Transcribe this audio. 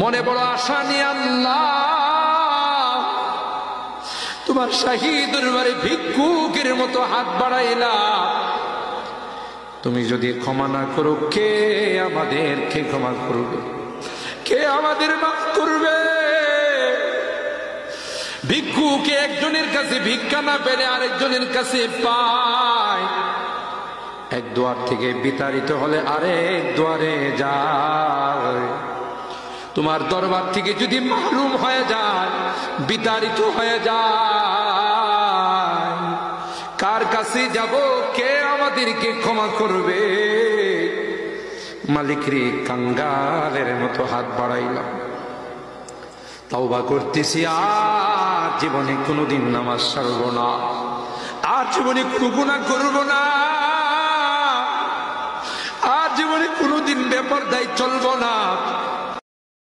মনে বড় আশা নিয়ে আল্লাহ তোমার শাহী দরবারে ভিক্ষুকের মতো হাত বাড়াইলাম। তুমি যদি ক্ষমা না করো, কে আমাদেরকে ক্ষমা করবে? কে আমাদের মাফ করবে? ভিক্ষুকে একজনের কাছে ভিক্ষা না পেলে আরেকজনের কাছে পায়। এক দুয়ার থেকে বিতাড়িত হলে আরেক দুয়ারে যায়। তোমার দরবার থেকে যদি মাহরুম হয়ে যায়, বিতাড়িত হয়ে যায়, কার কাছে যাব? কে আমাদেরকে ক্ষমা করবে? মালিক রে, কাঙ্গালের মতো হাত বাড়াইলাম, তাওবা করতেছি, আর জীবনে কোনোদিন নামাজ ছাড়ব না, আর জীবনে কোনো গুনাহ করব না, আর জীবনে কোনোদিন বেপরদায় চলব না।